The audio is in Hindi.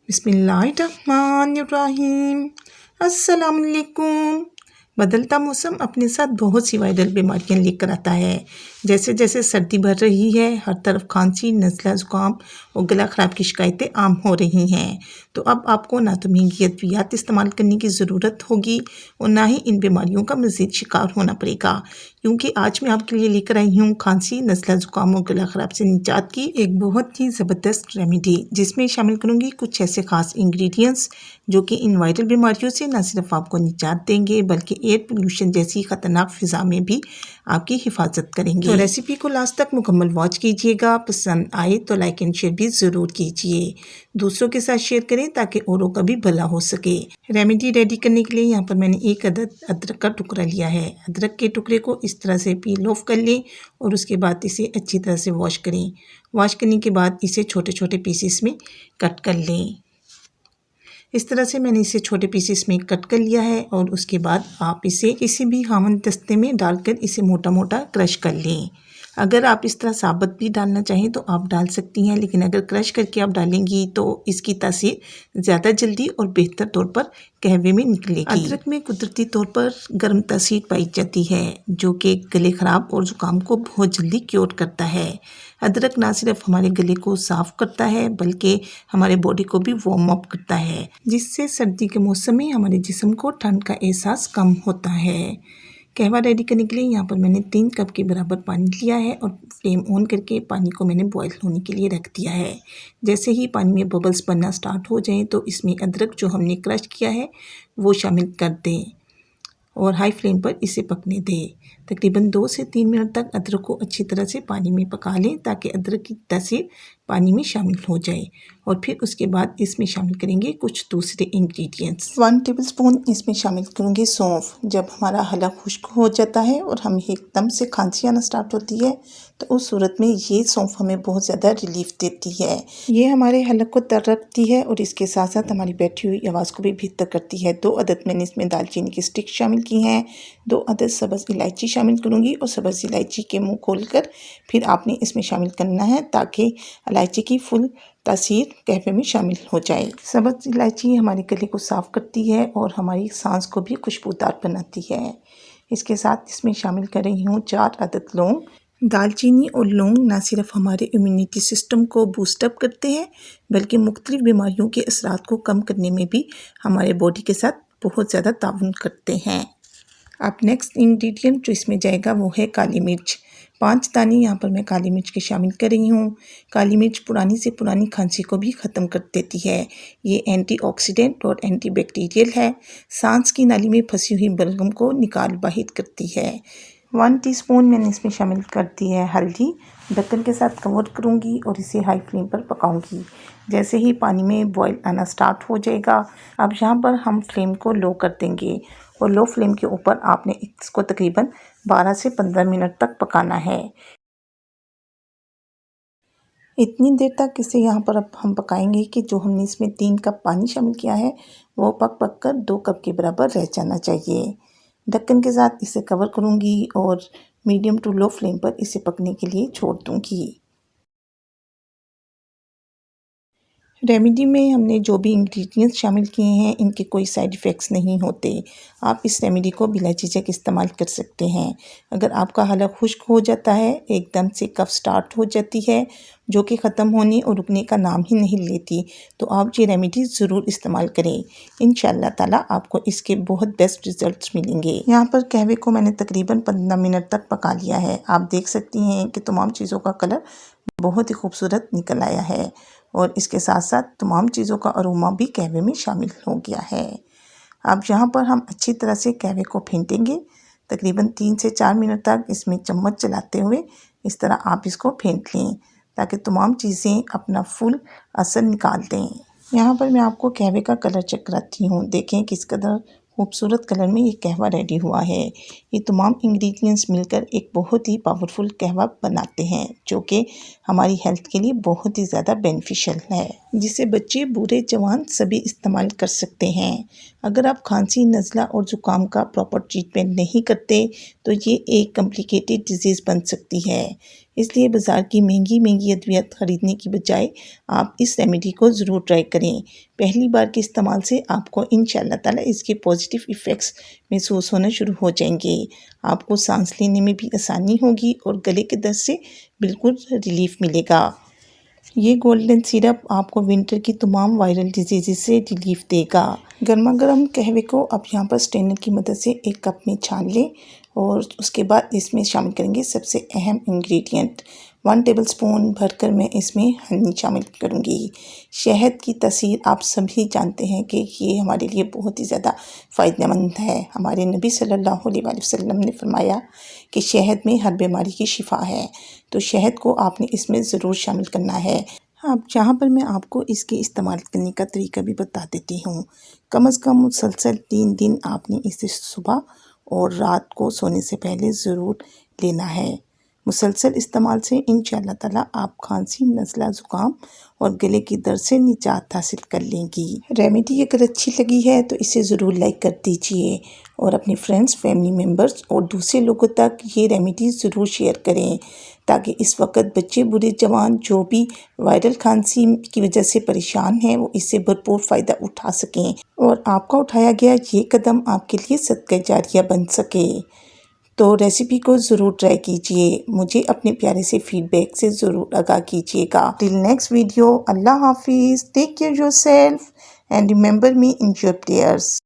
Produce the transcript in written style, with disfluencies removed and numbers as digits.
बिस्मिल्लाहिर्रहमानिर्रहीम। अस्सलाम वालेकुम। बदलता मौसम अपने साथ बहुत सी वायरल बीमारियां लेकर आता है। जैसे जैसे सर्दी बढ़ रही है, हर तरफ खांसी, नज़ला, ज़ुकाम और गला ख़राब की शिकायतें आम हो रही हैं। तो अब आपको ना तो महंगी अद्वियात इस्तेमाल करने की ज़रूरत होगी और ना ही इन बीमारियों का मज़ीद शिकार होना पड़ेगा, क्योंकि आज मैं आपके लिए लेकर आई हूँ खांसी, नज़ला, ज़ुकाम और गला ख़राब से निजात की एक बहुत ही ज़बरदस्त रेमेडी, जिसमें शामिल करूँगी कुछ ऐसे ख़ास इंग्रेडिएंट्स जो कि इन वायरल बीमारियों से न सिर्फ आपको निजात देंगे बल्कि एयर पोल्यूशन जैसी ख़तरनाक फ़िज़ा में भी आपकी हिफाजत करेंगे। तो रेसिपी को लास्ट तक मुकम्मल वॉच कीजिएगा। पसंद आए तो लाइक एंड शेयर भी ज़रूर कीजिए, दूसरों के साथ शेयर करें ताकि औरों का भी भला हो सके। रेमेडी रेडी करने के लिए यहाँ पर मैंने एक अदद अदरक का टुकड़ा लिया है। अदरक के टुकड़े को इस तरह से पील ऑफ कर लें और उसके बाद इसे अच्छी तरह से वॉश करें। वॉश करने के बाद इसे छोटे छोटे पीसेस में कट कर लें। इस तरह से मैंने इसे छोटे पीसेस में कट कर लिया है और उसके बाद आप इसे किसी भी हामन दस्ते में डालकर इसे मोटा मोटा क्रश कर लें। अगर आप इस तरह साबुत भी डालना चाहें तो आप डाल सकती हैं, लेकिन अगर क्रश करके आप डालेंगी तो इसकी तासीर ज़्यादा जल्दी और बेहतर तौर पर कहवे में निकलेगी। अदरक में कुदरती तौर पर गर्म तासीर पाई जाती है जो कि गले ख़राब और ज़ुकाम को बहुत जल्दी क्योर करता है। अदरक ना सिर्फ हमारे गले को साफ़ करता है बल्कि हमारे बॉडी को भी वार्म अप करता है, जिससे सर्दी के मौसम में हमारे जिस्म को ठंड का एहसास कम होता है। कहवा रेडी करने के लिए यहाँ पर मैंने 3 कप के बराबर पानी लिया है और फ्लेम ऑन करके पानी को मैंने बॉयल होने के लिए रख दिया है। जैसे ही पानी में बबल्स बनना स्टार्ट हो जाएं तो इसमें अदरक जो हमने क्रश किया है वो शामिल कर दें और हाई फ्लेम पर इसे पकने दें। तकरीबन 2 से 3 मिनट तक अदरक को अच्छी तरह से पानी में पका लें ताकि अदरक की तासीर पानी में शामिल हो जाए। और फिर उसके बाद इसमें शामिल करेंगे कुछ दूसरे इंग्रेडिएंट्स। 1 टेबलस्पून इसमें शामिल करूँगी सौंफ। जब हमारा हलक खुश्क हो जाता है और हमें एकदम से खांसी आना स्टार्ट होती है तो उस सूरत में ये सौंफ हमें बहुत ज़्यादा रिलीफ देती है। ये हमारे हलक को तर रखती है और इसके साथ साथ हमारी बैठी हुई आवाज़ को भी बेहतर करती है। 2 अदद मैंने इसमें दालचीनी की स्टिक शामिल की हैं। 2 अदद सब्ज़ इलायची शामिल करूँगी और सब्ज़ इलायची के मुंह खोलकर फिर आपने इसमें शामिल करना है ताकि इलायची की फुल तासीर कहवे में शामिल हो जाए। सब्ज़ इलायची हमारे गले को साफ़ करती है और हमारी सांस को भी खुशबूदार बनाती है। इसके साथ इसमें शामिल कर रही हूँ 4 अदद लौंग। दालचीनी और लौंग न सिर्फ हमारे इम्यूनिटी सिस्टम को बूस्टअप करते हैं बल्कि मुख्तलिफ बीमारियों के असरात को कम करने में भी हमारे बॉडी के साथ बहुत ज़्यादा ताउन करते हैं। अब नेक्स्ट इंग्रेडिएंट जो इसमें जाएगा वो है काली मिर्च। 5 दाने यहाँ पर मैं काली मिर्च के शामिल कर रही हूँ। काली मिर्च पुरानी से पुरानी खांसी को भी ख़त्म कर देती है। ये एंटीऑक्सीडेंट और एंटीबैक्टीरियल है। सांस की नाली में फंसी हुई बलगम को निकाल बाहिर करती है। 1 टीस्पून मैंने इसमें शामिल कर दी है हल्दी। ढक्कन के साथ कवर करूँगी और इसे हाई फ्लेम पर पकाऊँगी। जैसे ही पानी में बॉयल आना स्टार्ट हो जाएगा, अब यहाँ पर हम फ्लेम को लो कर देंगे और लो फ्लेम के ऊपर आपने इसको तकरीबन 12 से 15 मिनट तक पकाना है। इतनी देर तक इसे यहाँ पर अब हम पकाएंगे कि जो हमने इसमें 3 कप पानी शामिल किया है वो पक पक कर 2 कप के बराबर रह जाना चाहिए। ढक्कन के साथ इसे कवर करूँगी और मीडियम टू लो फ्लेम पर इसे पकने के लिए छोड़ दूँगी। रेमेडी में हमने जो भी इंग्रेडिएंट्स शामिल किए हैं इनके कोई साइड इफ़ेक्ट्स नहीं होते। आप इस रेमेडी को बिला झिझक इस्तेमाल कर सकते हैं। अगर आपका हलक खुश्क हो जाता है, एकदम से कफ स्टार्ट हो जाती है जो कि ख़त्म होने और रुकने का नाम ही नहीं लेती, तो आप ये रेमेडी ज़रूर इस्तेमाल करें। इंशाअल्लाह ताला आपको इसके बहुत बेस्ट रिज़ल्ट्स मिलेंगे। यहाँ पर कहवे को मैंने तकरीबन 15 मिनट तक पका लिया है। आप देख सकती हैं कि तमाम चीज़ों का कलर बहुत ही खूबसूरत निकल आया है और इसके साथ साथ तमाम चीज़ों का अरोमा भी कहवे में शामिल हो गया है। अब यहाँ पर हम अच्छी तरह से कहवे को फेंटेंगे। तकरीबन 3 से 4 मिनट तक इसमें चम्मच चलाते हुए इस तरह आप इसको फेंट लें ताकि तमाम चीज़ें अपना फुल असर निकाल दें। यहाँ पर मैं आपको कहवे का कलर चेक कराती हूँ। देखें किस कदर खूबसूरत कलर में ये कहवा रेडी हुआ है। ये तमाम इंग्रेडिएंट्स मिलकर एक बहुत ही पावरफुल कहवा बनाते हैं जो कि हमारी हेल्थ के लिए बहुत ही ज़्यादा बेनिफिशियल है, जिसे बच्चे, बूढ़े, जवान सभी इस्तेमाल कर सकते हैं। अगर आप खांसी, नज़ला और ज़ुकाम का प्रॉपर ट्रीटमेंट नहीं करते तो ये एक कॉम्प्लिकेटेड डिजीज़ बन सकती है। इसलिए बाज़ार की महंगी अद्वियात ख़रीदने की बजाय आप इस रेमेडी को ज़रूर ट्राई करें। पहली बार के इस्तेमाल से आपको इंशाअल्लाह ताला इसके पॉजिटिव इफ़ेक्ट्स महसूस होना शुरू हो जाएंगे। आपको सांस लेने में भी आसानी होगी और गले के दर्द से बिल्कुल रिलीफ मिलेगा। ये गोल्डन सिरप आपको विंटर की तमाम वायरल डिजीज़ से रिलीफ देगा। गर्मा गर्म कहवे को आप यहाँ पर स्ट्रेनर की मदद से एक कप में छान लें और उसके बाद इसमें शामिल करेंगे सबसे अहम इंग्रेडिएंट 1 टेबलस्पून भरकर मैं इसमें हनी शामिल करूँगी। शहद की तासीर आप सभी जानते हैं कि ये हमारे लिए बहुत ही ज़्यादा फ़ायदेमंद है। हमारे नबी सल्लल्लाहु अलैहि वसल्लम ने फरमाया कि शहद में हर बीमारी की शिफा है, तो शहद को आपने इसमें ज़रूर शामिल करना है। अब जहाँ पर मैं आपको इसके इस्तेमाल करने का तरीका भी बता देती हूँ। कम से कम मुसलसल 3 दिन आपने इसे सुबह और रात को सोने से पहले ज़रूर लेना है। मुसलसल इस्तेमाल से इंशाअल्लाह ताला आप खांसी, नज़ला, ज़ुकाम और गले की दर्द से निजात हासिल कर लेंगी। रेमेडी अगर अच्छी लगी है तो इसे ज़रूर लाइक कर दीजिए और अपने फ्रेंड्स, फैमिली मेम्बर्स और दूसरे लोगों तक ये रेमेडी ज़रूर शेयर करें ताकि इस वक्त बच्चे, बूढ़े, जवान जो भी वायरल खांसी की वजह से परेशान हैं वो इससे भरपूर फ़ायदा उठा सकें और आपका उठाया गया ये कदम आपके लिए सदका जारिया बन सके। तो रेसिपी को ज़रूर ट्राई कीजिए। मुझे अपने प्यारे से फीडबैक से ज़रूर आगाह कीजिएगा। टिल नेक्स्ट वीडियो, अल्लाह हाफिज़, take care yourself and remember me in your prayers.